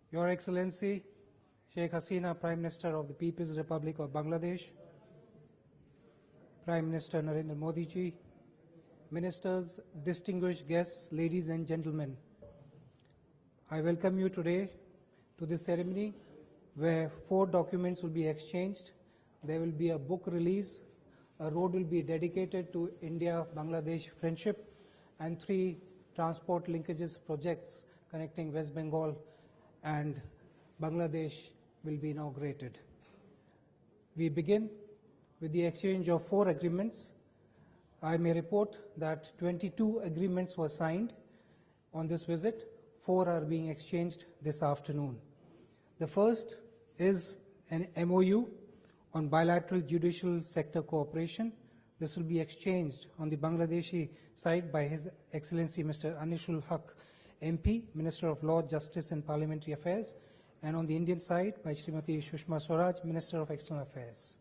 Your Excellency, Sheikh Hasina, Prime Minister of the People's Republic of Bangladesh, Prime Minister Narendra Modi ji, Ministers, distinguished guests, ladies and gentlemen, I welcome you today to this ceremony where 4 documents will be exchanged. There will be a book release, a road will be dedicated to India-Bangladesh friendship, and 3 transport linkages projects connecting West Bengal and Bangladesh will be inaugurated. We begin with the exchange of 4 agreements. I may report that 22 agreements were signed on this visit. 4 are being exchanged this afternoon. The first is an MOU on bilateral judicial sector cooperation. This will be exchanged on the Bangladeshi side by His Excellency Mr. Anishul Haq, MP, Minister of Law, Justice and Parliamentary Affairs, and on the Indian side by Srimati Sushma Swaraj, Minister of External Affairs.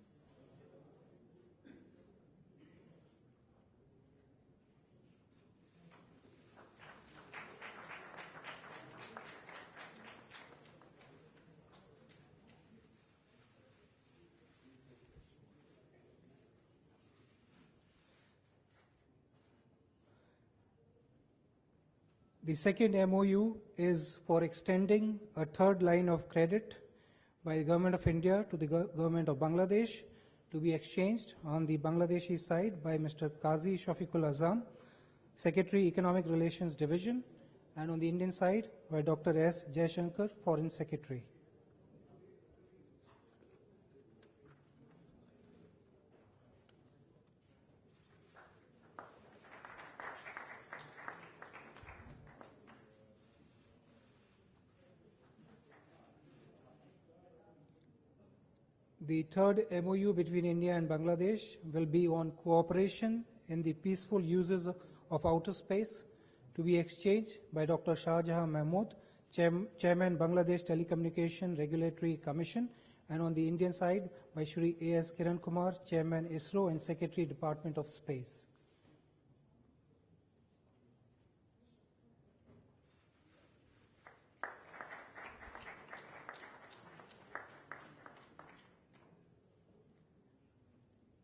The second MOU is for extending a 3rd line of credit by the Government of India to the Government of Bangladesh to be exchanged on the Bangladeshi side by Mr. Qazi Shafiqul Azam, Secretary Economic Relations Division, and on the Indian side by Dr. S. Jaishankar, Foreign Secretary. The 3rd MOU between India and Bangladesh will be on cooperation in the peaceful uses of outer space to be exchanged by Dr. Shahjahan Mahmood, Chairman Bangladesh Telecommunication Regulatory Commission, and on the Indian side by Shri A.S. Kiran Kumar, Chairman ISRO and Secretary Department of Space.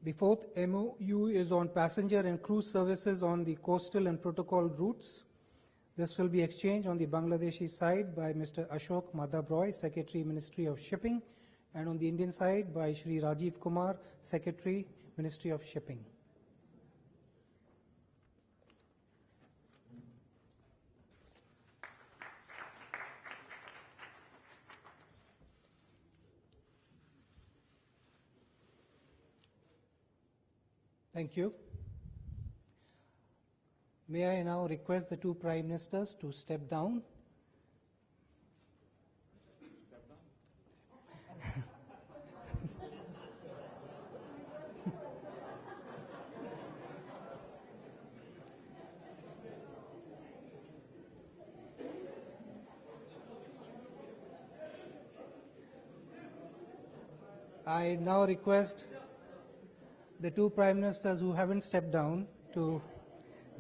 The 4th MOU is on passenger and cruise services on the coastal and protocol routes. This will be exchanged on the Bangladeshi side by Mr. Ashok Madhav Roy, Secretary, Ministry of Shipping, and on the Indian side by Shri Rajiv Kumar, Secretary, Ministry of Shipping. Thank you. May I now request the 2 Prime Ministers to step down. I now request the 2 Prime Ministers who haven't stepped down to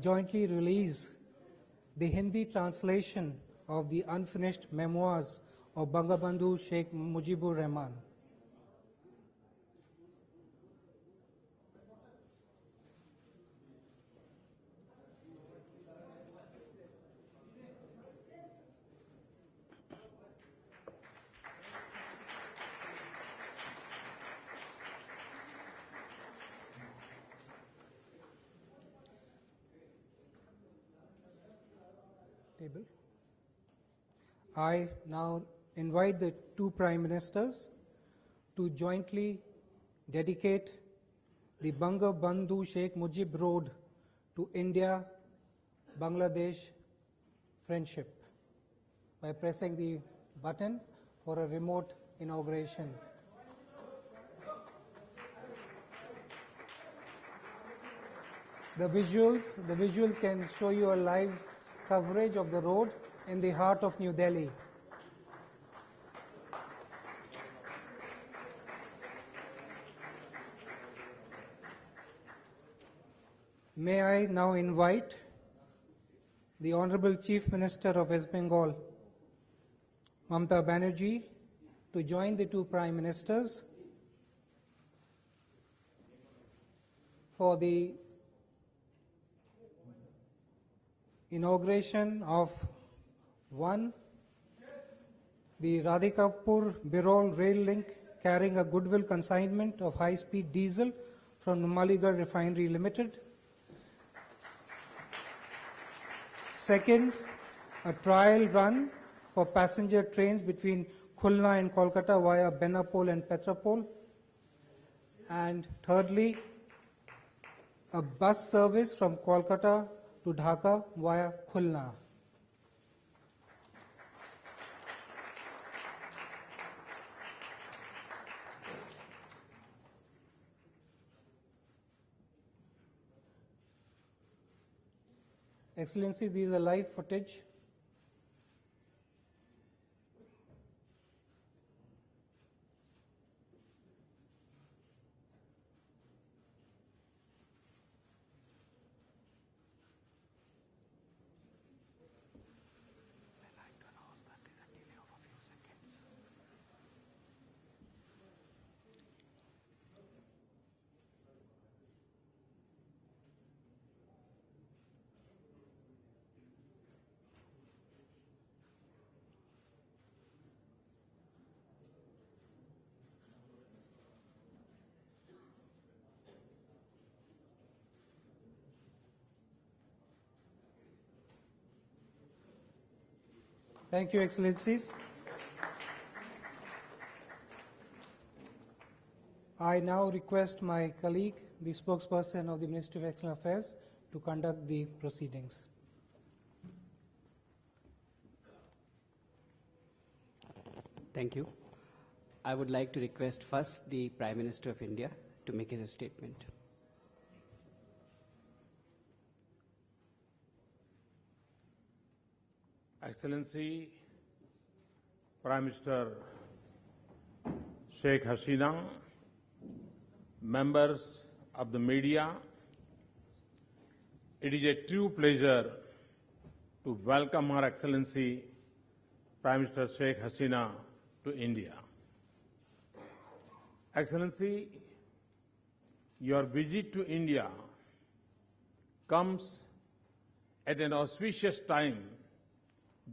jointly release the Hindi translation of the unfinished memoirs of Bangabandhu Sheikh Mujibur Rahman. I now invite the 2 Prime Ministers to jointly dedicate the Bangabandhu Sheikh Mujib Road to India-Bangladesh friendship by pressing the button for a remote inauguration. The visuals can show you a live coverage of the road in the heart of New Delhi. May I now invite the Honorable Chief Minister of West Bengal, Mamata Banerjee to join the two Prime Ministers for the inauguration of one, the Radhikapur-Birol rail link carrying a goodwill consignment of high-speed diesel from Numaligarh Refinery Limited. Second, a trial run for passenger trains between Khulna and Kolkata via Benapole and Petrapole. And thirdly, a bus service from Kolkata to Dhaka via Khulna. Excellencies, these are live footage. Thank you, Excellencies. I now request my colleague, the spokesperson of the Ministry of External Affairs, to conduct the proceedings. Thank you. I would like to request first the Prime Minister of India to make his statement. Excellency, Prime Minister Sheikh Hasina, members of the media, it is a true pleasure to welcome Her Excellency Prime Minister Sheikh Hasina to India. Excellency, your visit to India comes at an auspicious time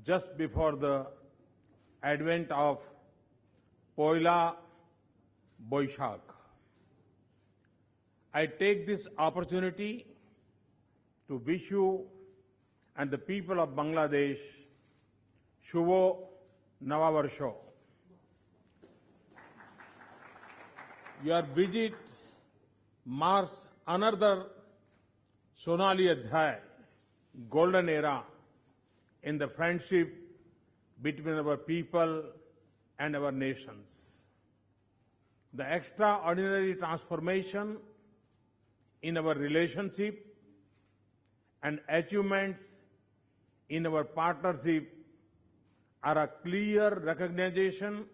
just before the advent of Poila Boishakh. I take this opportunity to wish you and the people of Bangladesh Shubho Navavarsho. Your visit marks another Sonali Adhyay, golden era in the friendship between our people and our nations. The extraordinary transformation in our relationship and achievements in our partnership are a clear recognition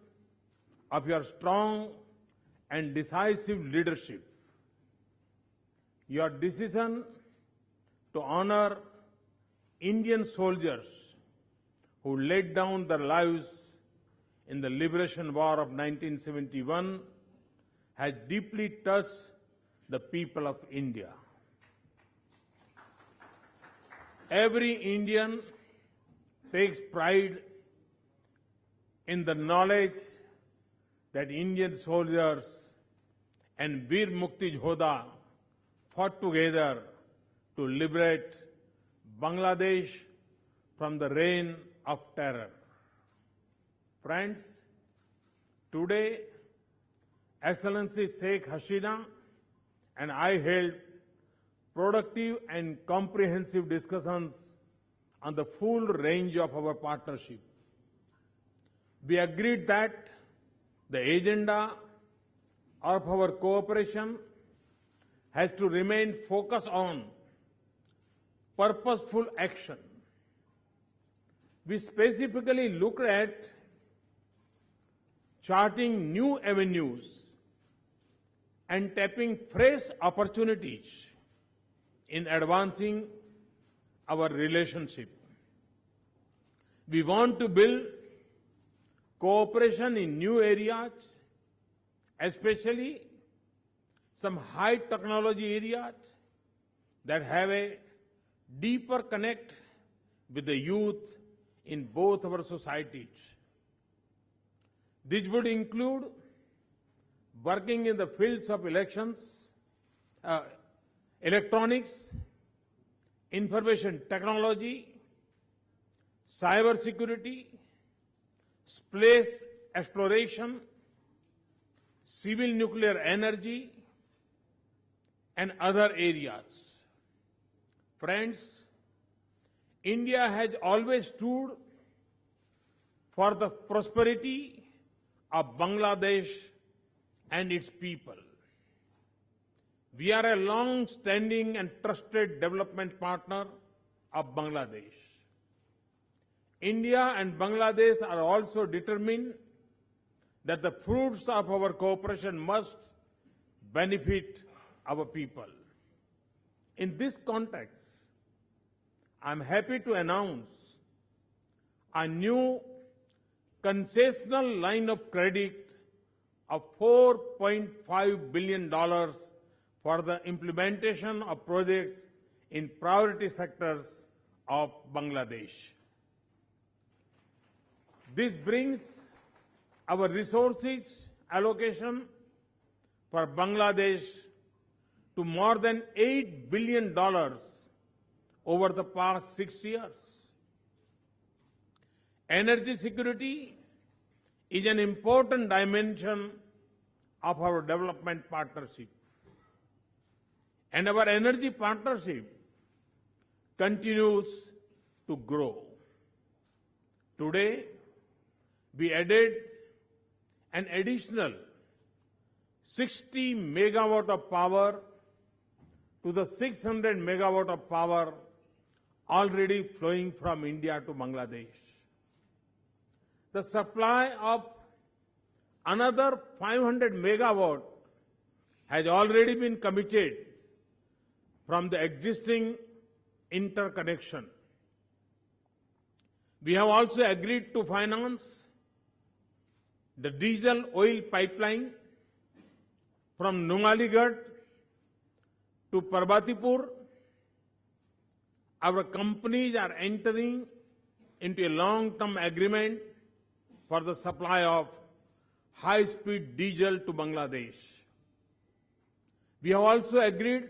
of your strong and decisive leadership. Your decision to honor Indian soldiers who laid down their lives in the Liberation War of 1971 has deeply touched the people of India. Every Indian takes pride in the knowledge that Indian soldiers and Veer Mukti Jodha fought together to liberate Bangladesh from the reign of terror. Friends, today, Excellency Sheikh Hasina and I held productive and comprehensive discussions on the full range of our partnership. We agreed that the agenda of our cooperation has to remain focused on purposeful action. We specifically looked at charting new avenues and tapping fresh opportunities in advancing our relationship. We want to build cooperation in new areas, especially some high technology areas that have a deeper connect with the youth in both our societies. This would include working in the fields of electronics, information technology, cyber security, space exploration, civil nuclear energy, and other areas. Friends, India has always stood for the prosperity of Bangladesh and its people. We are a long-standing and trusted development partner of Bangladesh. India and Bangladesh are also determined that the fruits of our cooperation must benefit our people. In this context, I am happy to announce a new concessional line of credit of $4.5 billion for the implementation of projects in priority sectors of Bangladesh. This brings our resources allocation for Bangladesh to more than $8 billion over the past 6 years. Energy security is an important dimension of our development partnership. And our energy partnership continues to grow. Today, we added an additional 60 megawatt of power to the 600 megawatt of power already flowing from India to Bangladesh. The supply of another 500 megawatt has already been committed from the existing interconnection. We have also agreed to finance the diesel oil pipeline from Numaligarh to Parbatipur. Our companies are entering into a long-term agreement for the supply of high-speed diesel to Bangladesh. We have also agreed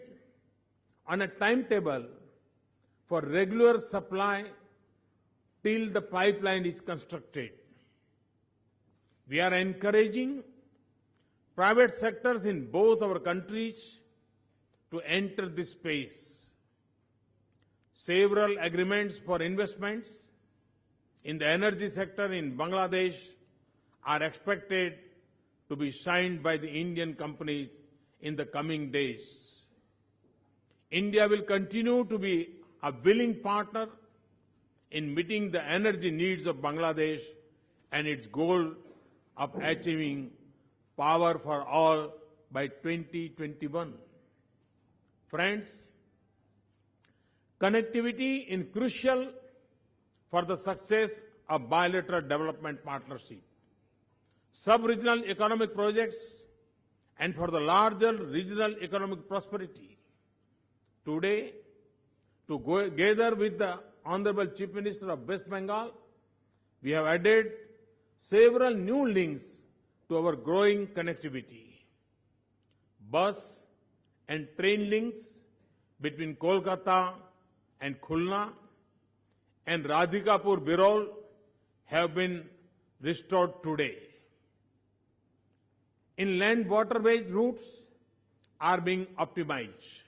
on a timetable for regular supply till the pipeline is constructed. We are encouraging private sectors in both our countries to enter this space. Several agreements for investments in the energy sector in Bangladesh are expected to be signed by the Indian companies in the coming days. India will continue to be a willing partner in meeting the energy needs of Bangladesh and its goal of achieving power for all by 2021. Friends, connectivity is crucial for the success of bilateral development partnership, sub-regional economic projects, and for the larger regional economic prosperity. Today, together with the Honorable Chief Minister of West Bengal, we have added several new links to our growing connectivity. Bus and train links between Kolkata and Khulna and Radhikapur Birol have been restored today. Inland waterways routes are being optimized,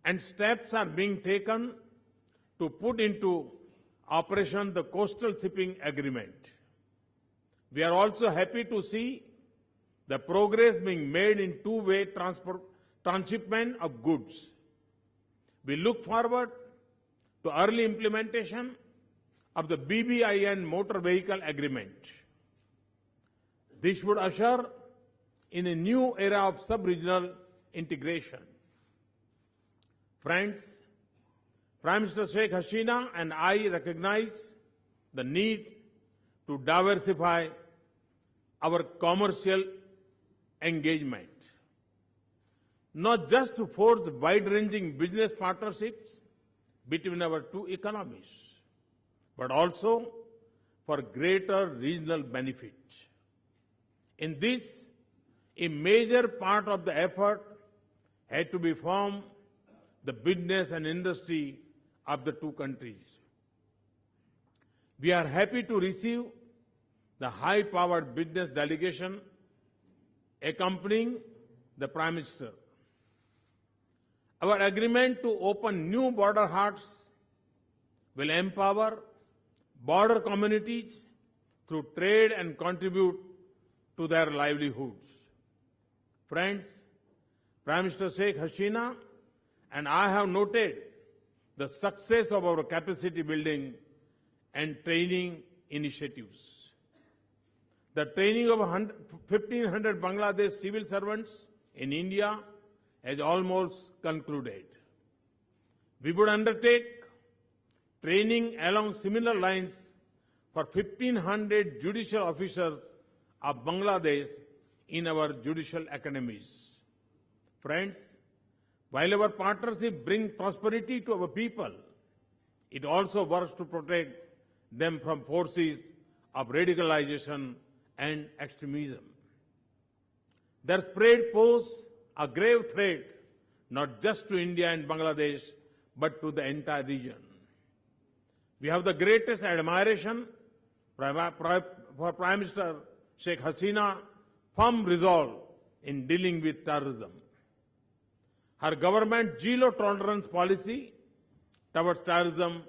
and steps are being taken to put into operation the coastal shipping agreement. We are also happy to see the progress being made in two-way transshipment of goods. We look forward to early implementation of the BBIN motor vehicle agreement. This would usher in a new era of sub-regional integration. Friends, Prime Minister Sheikh Hasina and I recognize the need to diversify our commercial engagement, not just to forge wide-ranging business partnerships between our two economies, but also for greater regional benefit. In this, a major part of the effort had to be from the business and industry of the two countries. We are happy to receive the high-powered business delegation accompanying the Prime Minister. Our agreement to open new border haats will empower border communities through trade and contribute to their livelihoods. Friends, Prime Minister Sheikh Hasina and I have noted the success of our capacity building and training initiatives. The training of 1,500 Bangladesh civil servants in India has almost concluded. We would undertake training along similar lines for 1,500 judicial officers of Bangladesh in our judicial academies. Friends, while our partnership brings prosperity to our people, it also works to protect them from forces of radicalization and extremism. Their spread poses a grave threat not just to India and Bangladesh, but to the entire region. We have the greatest admiration for Prime Minister Sheikh Hasina's firm resolve in dealing with terrorism. Her government's zero-tolerance policy towards terrorism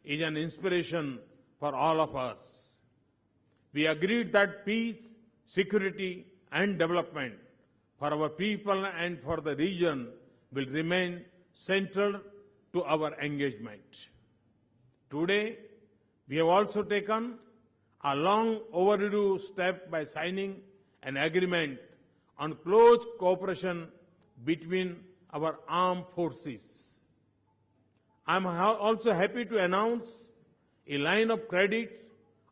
is an inspiration for all of us. We agreed that peace, security, and development for our people and for the region will remain central to our engagement. Today, we have also taken a long overdue step by signing an agreement on close cooperation between our armed forces. I am also happy to announce a line of credit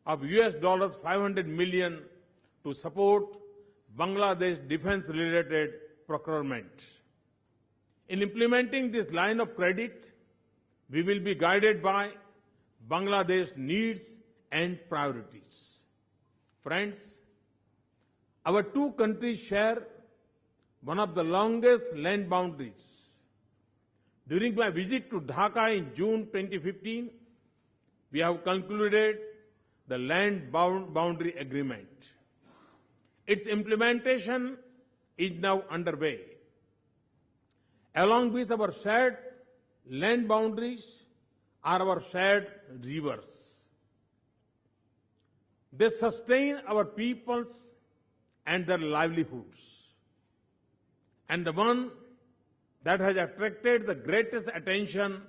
of $500 million to support Bangladesh defense-related procurement. In implementing this line of credit, we will be guided by Bangladesh's needs and priorities. Friends, our two countries share one of the longest land boundaries. During my visit to Dhaka in June 2015, we have concluded the land boundary agreement. Its implementation is now underway. Along with our shared land boundaries are our shared rivers. They sustain our peoples and their livelihoods. And the one that has attracted the greatest attention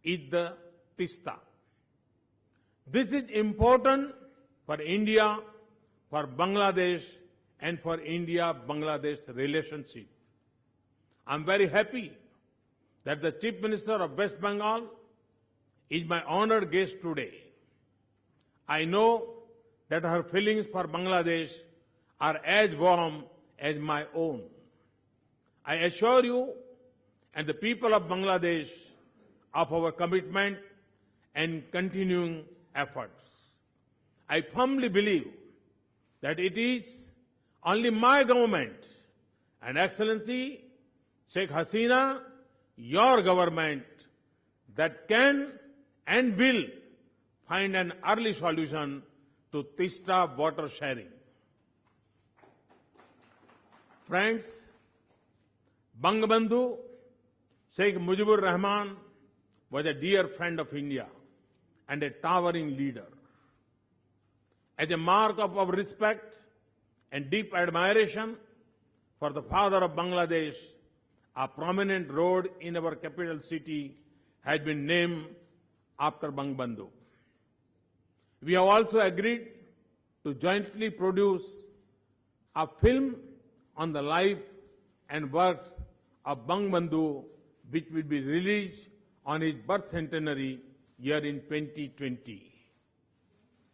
is the Tista. This is important for India, for Bangladesh, and for India-Bangladesh relationship. I am very happy that the Chief Minister of West Bengal is my honored guest today. I know that her feelings for Bangladesh are as warm as my own. I assure you and the people of Bangladesh of our commitment and continuing efforts. I firmly believe that it is only my government and Excellency Sheikh Hasina, your government, that can and will find an early solution to Tista water sharing. Friends, Bangabandhu Sheikh Mujibur Rahman was a dear friend of India and a towering leader. As a mark of our respect and deep admiration for the father of Bangladesh, a prominent road in our capital city has been named after Bangabandhu. We have also agreed to jointly produce a film on the life and works of Bangabandhu, which will be released on his birth centenary year in 2020.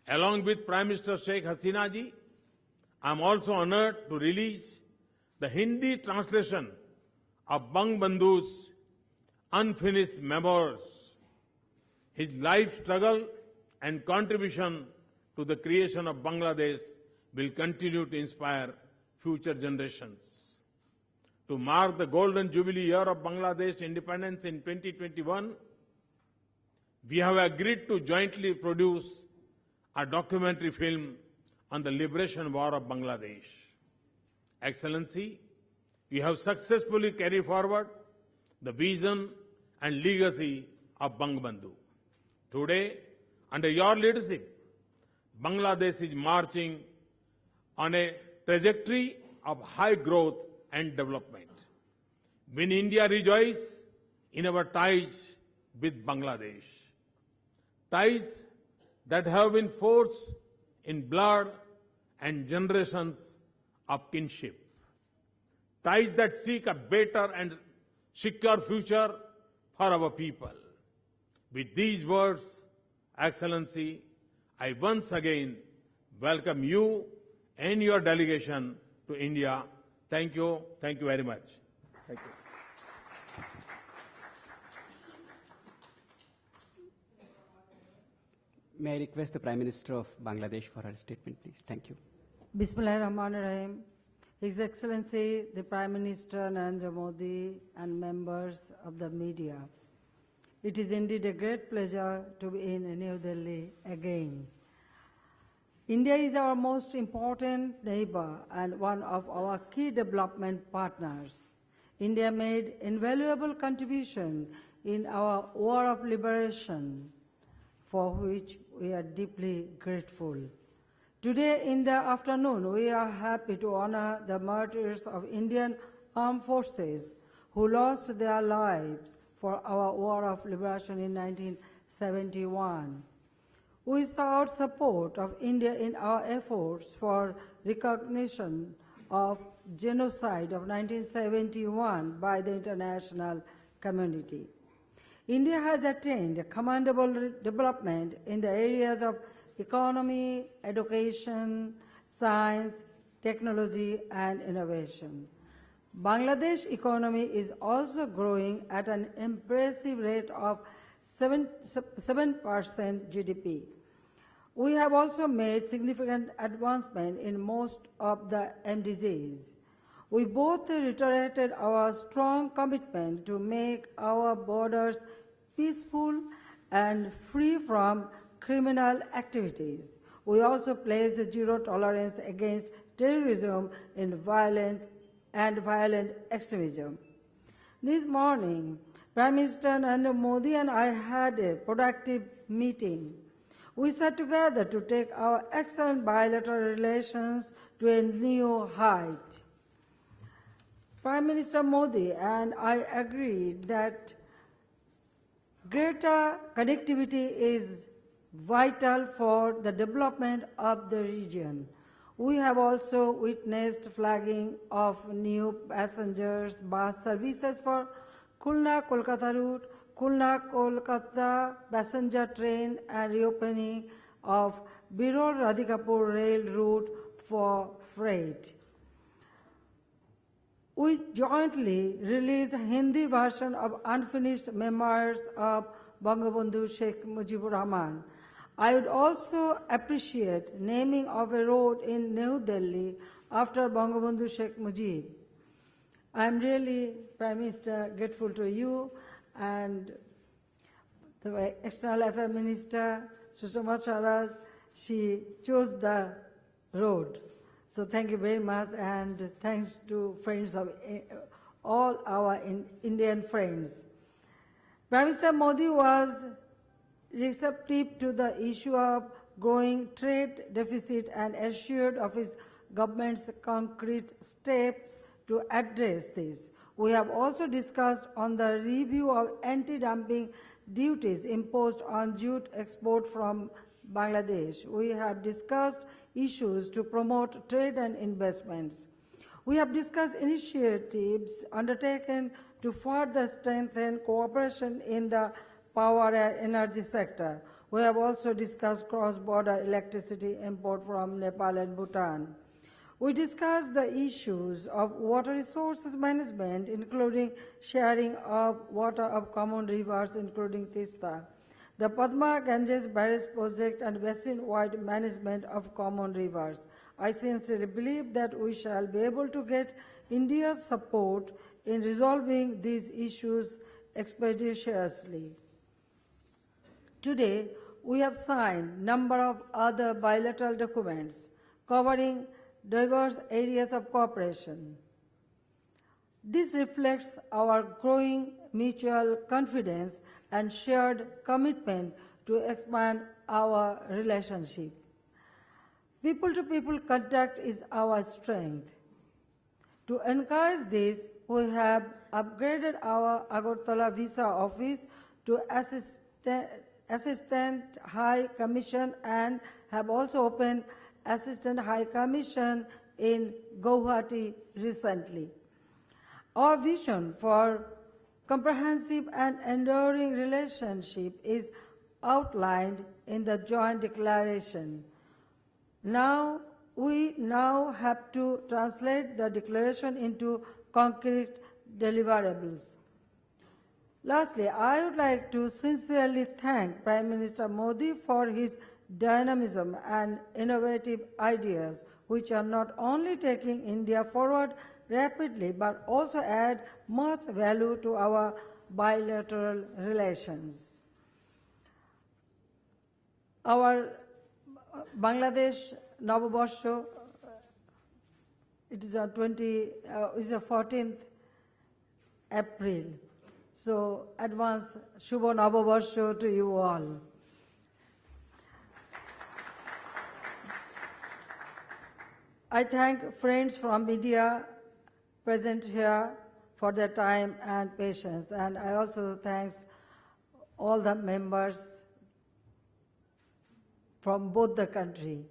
Along with Prime Minister Sheikh Hasina ji, I am also honored to release the Hindi translation of Bangabandhu's unfinished memoirs. His life struggle and contribution to the creation of Bangladesh will continue to inspire future generations. To mark the golden jubilee year of Bangladesh independence in 2021, we have agreed to jointly produce a documentary film on the liberation war of Bangladesh. Excellency, we have successfully carried forward the vision and legacy of Bangabandhu. Today, under your leadership, Bangladesh is marching on a trajectory of high growth and development. When India rejoices in our ties with Bangladesh, ties that have been forged in blood and generations of kinship, ties that seek a better and secure future for our people. With these words, Excellency, I once again welcome you and your delegation to India. Thank you. Thank you very much. Thank you. May I request the Prime Minister of Bangladesh for her statement, please? Thank you. Bismillahirrahmanirrahim. His Excellency, the Prime Minister Narendra Modi and members of the media. It is indeed a great pleasure to be in New Delhi again. India is our most important neighbor and one of our key development partners. India made invaluable contribution in our war of liberation, for which we are deeply grateful. Today in the afternoon, we are happy to honor the martyrs of Indian armed forces who lost their lives for our war of liberation in 1971. Without support of India in our efforts for recognition of genocide of 1971 by the international community, India has attained commendable development in the areas of economy, education, science, technology, and innovation. Bangladesh economy is also growing at an impressive rate of 7% GDP. We have also made significant advancement in most of the MDGs. We both reiterated our strong commitment to make our borders peaceful and free from criminal activities. We also pledged zero tolerance against terrorism and violent extremism. This morning, Prime Minister Narendra Modi and I had a productive meeting. We sat together to take our excellent bilateral relations to a new height. Prime Minister Modi and I agreed that greater connectivity is vital for the development of the region. We have also witnessed flagging of new passengers bus services for Khulna-Kolkata route, Khulna-Kolkata passenger train, and reopening of Birol-Radhikapur rail route for freight. We jointly released a Hindi version of unfinished memoirs of Bangabandhu Sheikh Mujibur Rahman. I would also appreciate naming of a road in New Delhi after Bangabandhu Sheikh Mujib. I am really, Prime Minister, grateful to you and the External Affairs Minister, Sushma Swaraj. She chose the road. So thank you very much, and thanks to friends of all our Indian friends. Prime Minister Modi was receptive to the issue of growing trade deficit and assured of his government's concrete steps to address this. We have also discussed on the review of anti-dumping duties imposed on jute export from Bangladesh. We have discussed issues to promote trade and investments. We have discussed initiatives undertaken to further strengthen cooperation in the power and energy sector. We have also discussed cross-border electricity import from Nepal and Bhutan. We discussed the issues of water resources management, including sharing of water of common rivers, including Tista, the Padma Ganges Barrage project, and basin-wide management of common rivers. I sincerely believe that we shall be able to get India's support in resolving these issues expeditiously. Today, we have signed a number of other bilateral documents covering diverse areas of cooperation. This reflects our growing mutual confidence and shared commitment to expand our relationship. People-to-people contact is our strength. To encourage this, we have upgraded our Agartala visa office to Assistant High Commission and have also opened Assistant High Commission in Guwahati recently. Our vision for comprehensive and enduring relationship is outlined in the joint declaration. We now have to translate the declaration into concrete deliverables. Lastly, I would like to sincerely thank Prime Minister Modi for his dynamism and innovative ideas, which are not only taking India forward rapidly, but also add much value to our bilateral relations. Our Bangladesh Navabarsho, it is on 14th April. So advance Shubho Navabarsho to you all. I thank friends from media present here for their time and patience, and I also thank all the members from both the country.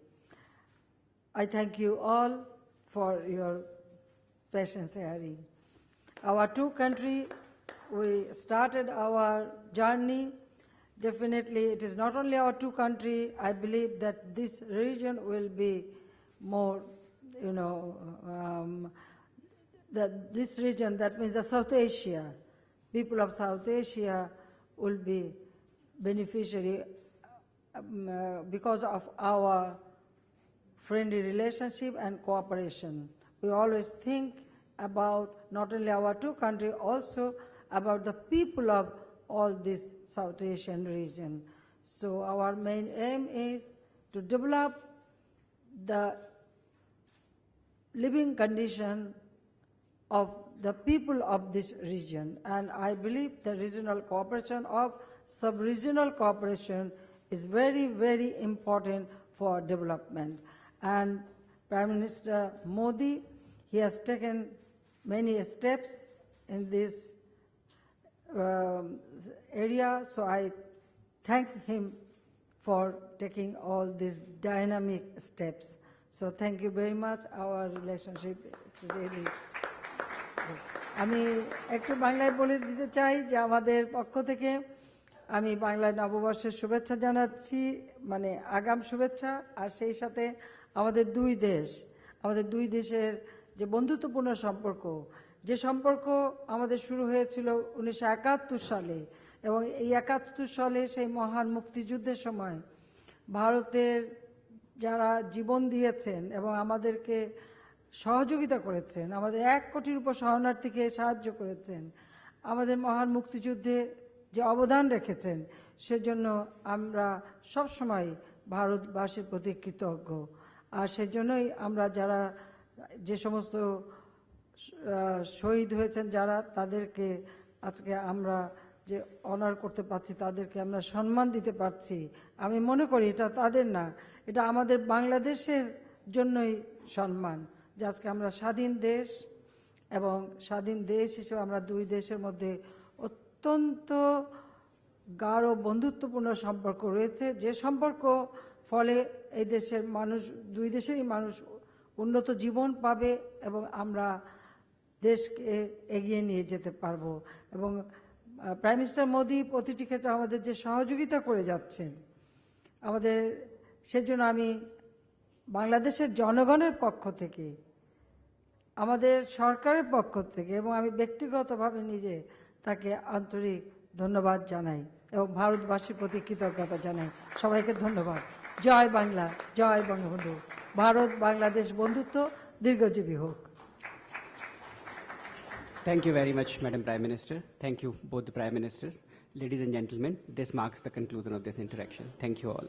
I thank you all for your patience hearing. Our two countries, we started our journey. Definitely, it is not only our two countries. I believe that this region will be more, that this region, that means the South Asia, people of South Asia will be beneficiary because of our friendly relationship and cooperation. We always think about not only our two countries, also about the people of all this South Asian region. So our main aim is to develop the living condition of the people of this region. And I believe the regional cooperation of sub-regional cooperation is very, very important for development. And Prime Minister Modi, he has taken many steps in this area, so I thank him for taking all these dynamic steps. So thank you very much. Our relationship is really good. আমি একটু বাংলায় বলে দিতে চাই যে আমাদের পক্ষ থেকে আমি বাংলায় নববর্ষের শুভেচ্ছা জানাচ্ছি, মানে আগাম শুভেচ্ছা, আর সেই সাথে আমাদের দুই দেশের যে বন্ধুত্বপূর্ণ সম্পর্ক, যে সম্পর্ক আমাদের শুরু হয়েছিল 1971 সালে, এবং এই 71 সালে সেই মহান মুক্তিযুদ্ধের সময় ভারতের যারা জীবন দিয়েছেন এবং আমাদেরকে সহযোগিতা করেছেন, আমাদের 1 কোটির উপর শরণার্থীকে সাহায্য করেছেন, আমাদের মহান মুক্তিযুদ্ধে যে অবদান রেখেছেন, সেজন্য আমরা সবসময় ভারতবাসীর প্রতি কৃতজ্ঞ। আর সেজন্যই আমরা যারা যে সমস্ত শহীদ হয়েছেন যারা, তাদেরকে আজকে আমরা যে অনার করতে পারছি, তাদেরকে আমরা সম্মান দিতে পারছি, আমি মনে করি এটা তাদের না, এটা আমাদের বাংলাদেশের জন্যই সম্মান, যে আজকে আমরা স্বাধীন দেশ, এবং স্বাধীন দেশ হিসেবে আমরা দুই দেশের মধ্যে অত্যন্ত গাঢ় বন্ধুত্বপূর্ণ সম্পর্ক রয়েছে, যে সম্পর্ক ফলে এই দেশের মানুষ, দুই দেশেরই মানুষ উন্নত জীবন পাবে এবং আমরা দেশকে এগিয়ে নিয়ে যেতে পারবো। এবং প্রাইম মিনিস্টার মোদি প্রতিটি ক্ষেত্রে আমাদের যে সহযোগিতা করে যাচ্ছেন, আমাদের সেজন্য আমি বাংলাদেশের জনগণের পক্ষ থেকে, আমাদের সরকারের পক্ষ থেকে এবং আমি ব্যক্তিগতভাবে নিজে তাকে আন্তরিক ধন্যবাদ জানাই এবং ভারতবাসীর প্রতি কৃতজ্ঞতা জানাই। সবাইকে ধন্যবাদ। জয় বাংলা, জয় বঙ্গবন্ধু। ভারত বাংলাদেশ বন্ধুত্ব দীর্ঘজীবী হোক। Thank you very much, Madam Prime Minister. Thank you, both the Prime Ministers. Ladies and gentlemen, this marks the conclusion of this interaction. Thank you all.